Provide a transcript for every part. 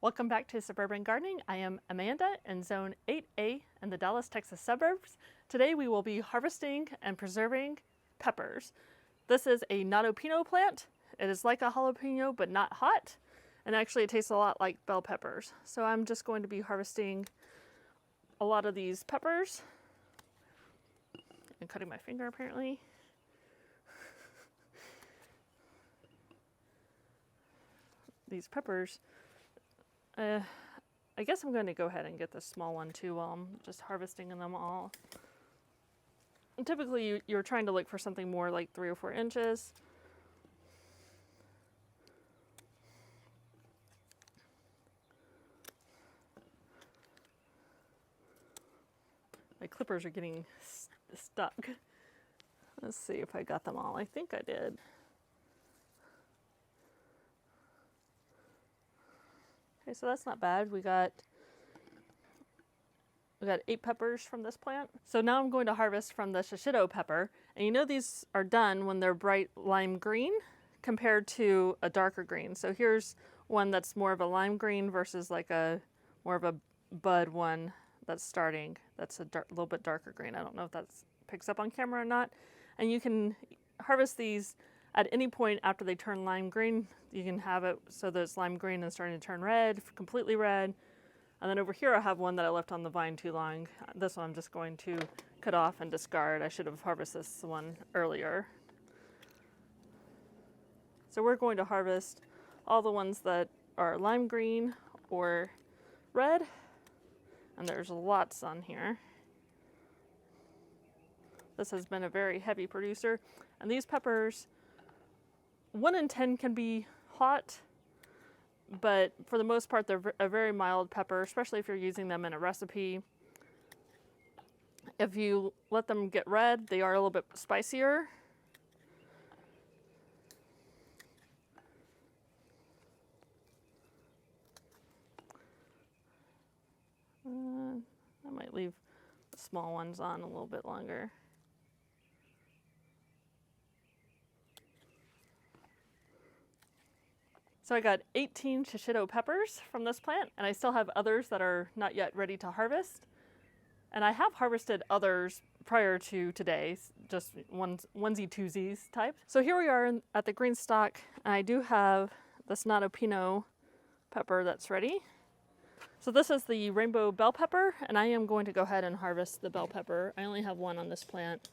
Welcome back to Suburban Gardening. I am Amanda in Zone 8A in the Dallas, Texas suburbs. Today we will be harvesting and preserving peppers. This is a natto pino plant. It is like a jalapeno but not hot, and actually it tastes a lot like bell peppers. So I'm just going to be harvesting a lot of these peppers and cutting my finger apparently. These peppers, I guess I'm going to go ahead and get this small one too while I'm just harvesting them all. And typically you're trying to look for something more like 3 or 4 inches. My clippers are getting stuck. Let's see if I got them all. I think I did. Okay, so that's not bad. We got 8 peppers from this plant. So now I'm going to harvest from the shishito pepper. And you know these are done when they're bright lime green compared to a darker green. So here's one that's more of a lime green versus like a more of a bud one that's starting. That's a little bit darker green. I don't know if that picks up on camera or not. And you can harvest these at any point after they turn lime green. You can have it so that it's lime green and starting to turn red, completely red. And then over here I have one that I left on the vine too long. This one I'm just going to cut off and discard. I should have harvested this one earlier. So we're going to harvest all the ones that are lime green or red. And there's lots on here. This has been a very heavy producer. And these peppers, 1 in 10 can be hot, but for the most part they're a very mild pepper, especially if you're using them in a recipe. If you let them get red, they are a little bit spicier. I might leave the small ones on a little bit longer. So I got 18 shishito peppers from this plant, and I still have others that are not yet ready to harvest. And I have harvested others prior to today, just onesie twosies type. So here we are at the green stalk, and I do have this natto pino pepper that's ready. So this is the rainbow bell pepper, and I am going to go ahead and harvest the bell pepper. I only have one on this plant.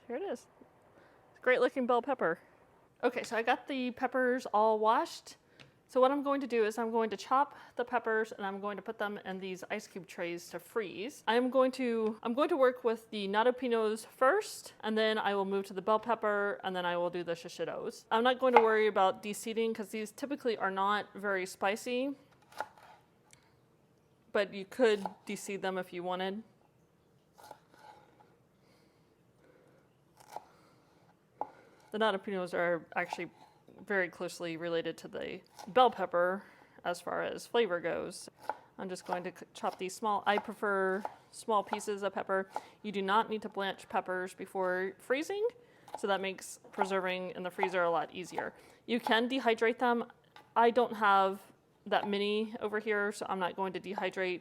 Here it is. Great looking bell pepper. Okay, so I got the peppers all washed. So what I'm going to do is I'm going to chop the peppers and I'm going to put them in these ice cube trays to freeze. I'm going to work with the natto pinos first, and then I will move to the bell pepper, and then I will do the shishitos. I'm not going to worry about deseeding because these typically are not very spicy, but you could deseed them if you wanted. The natto pinos are actually very closely related to the bell pepper as far as flavor goes. I'm just going to chop these small. I prefer small pieces of pepper. You do not need to blanch peppers before freezing, so that makes preserving in the freezer a lot easier. You can dehydrate them. I don't have that many over here, so I'm not going to dehydrate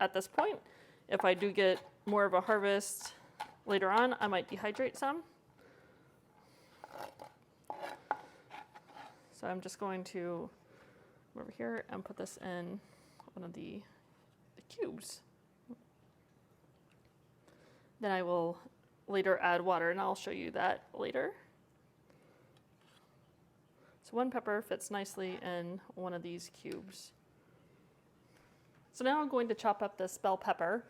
at this point. If I do get more of a harvest later on, I might dehydrate some. So I'm just going to come over here and put this in one of the cubes. Then I will later add water, and I'll show you that later. So one pepper fits nicely in one of these cubes. So now I'm going to chop up this bell pepper.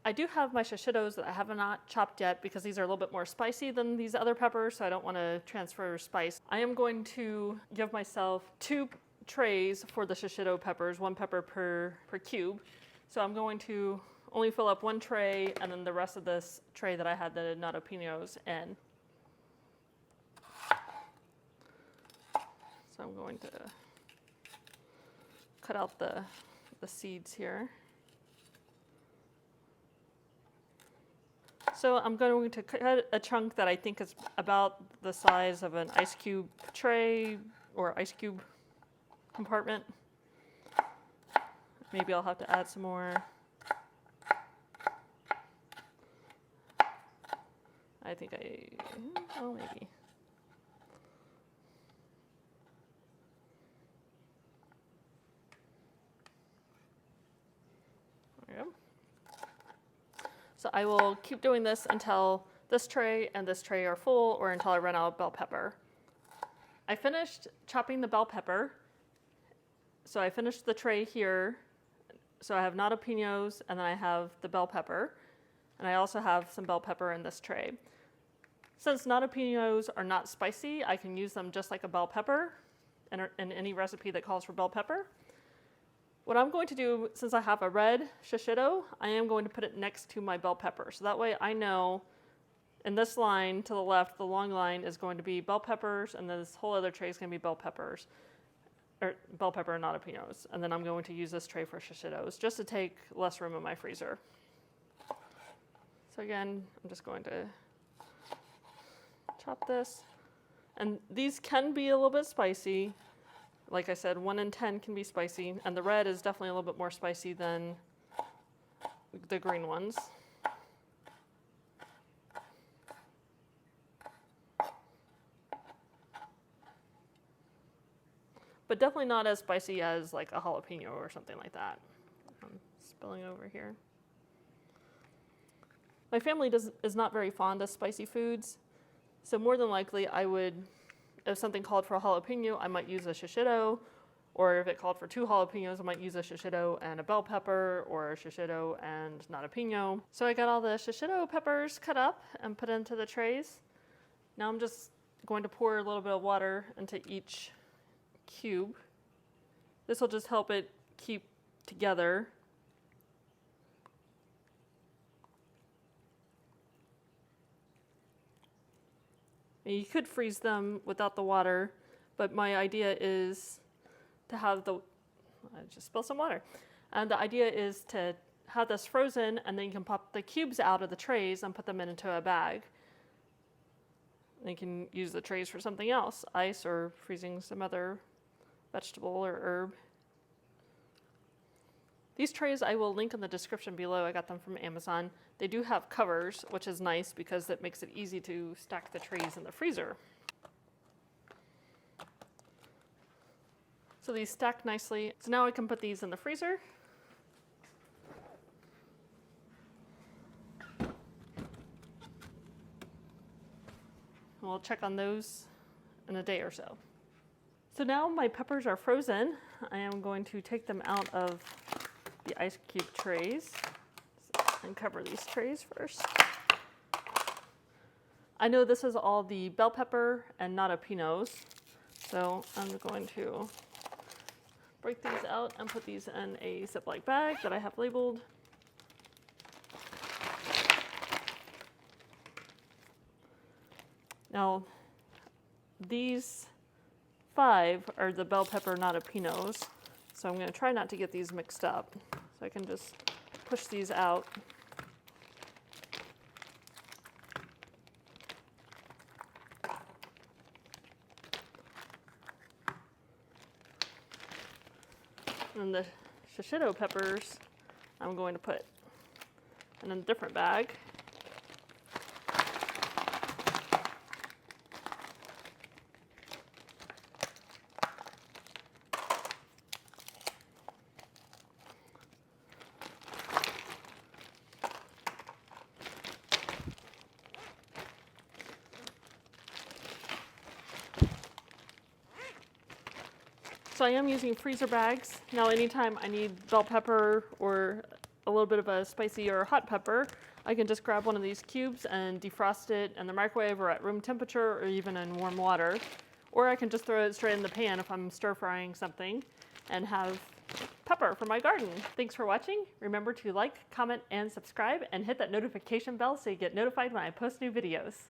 I do have my shishitos that I have not chopped yet because these are a little bit more spicy than these other peppers, so I don't want to transfer spice. I am going to give myself 2 trays for the shishito peppers, 1 pepper per cube. So I'm going to only fill up 1 tray, and then the rest of this tray that I had the natto pinos in. So I'm going to cut out the seeds here. So I'm going to cut a chunk that I think is about the size of an ice cube tray or ice cube compartment. Maybe I'll have to add some more. I think oh, maybe. There we go. So I will keep doing this until this tray and this tray are full, or until I run out of bell pepper. I finished chopping the bell pepper. So I finished the tray here. So I have notapinhos, and then I have the bell pepper. And I also have some bell pepper in this tray. Since notapinhos are not spicy, I can use them just like a bell pepper in any recipe that calls for bell pepper. What I'm going to do, since I have a red shishito, I am going to put it next to my bell pepper. So that way I know in this line to the left, the long line is going to be bell peppers, and then this whole other tray is going to be bell peppers, or bell pepper and notapinhos. And then I'm going to use this tray for shishitos, just to take less room in my freezer. So again, I'm just going to chop this. And these can be a little bit spicy. Like I said, 1 in 10 can be spicy, and the red is definitely a little bit more spicy than the green ones. But definitely not as spicy as like a jalapeno or something like that. I'm spilling over here. My family is not very fond of spicy foods, so more than likely I would, if something called for a jalapeno, I might use a shishito, or if it called for 2 jalapenos, I might use a shishito and a bell pepper, or a shishito and notapino. So I got all the shishito peppers cut up and put into the trays. Now I'm just going to pour a little bit of water into each cube. This will just help it keep together. You could freeze them without the water, but my idea is to have I just spilled some water. And the idea is to have this frozen, and then you can pop the cubes out of the trays and put them into a bag. And you can use the trays for something else, ice or freezing some other vegetable or herb. These trays I will link in the description below. I got them from Amazon. They do have covers, which is nice because it makes it easy to stack the trays in the freezer. So these stack nicely. So now I can put these in the freezer. We'll check on those in a day or so. So now my peppers are frozen. I am going to take them out of the ice cube trays and cover these trays first. I know this is all the bell pepper and notapinhos, so I'm going to break these out and put these in a Ziploc bag that I have labeled. Now, these 5 are the bell pepper notapinhos, so I'm going to try not to get these mixed up. So I can just push these out. And the shishito peppers I'm going to put in a different bag. So I am using freezer bags. Now anytime I need bell pepper or a little bit of a spicy or hot pepper, I can just grab one of these cubes and defrost it in the microwave or at room temperature or even in warm water. Or I can just throw it straight in the pan if I'm stir frying something and have pepper for my garden. Thanks for watching. Remember to like, comment, and subscribe, and hit that notification bell so you get notified when I post new videos.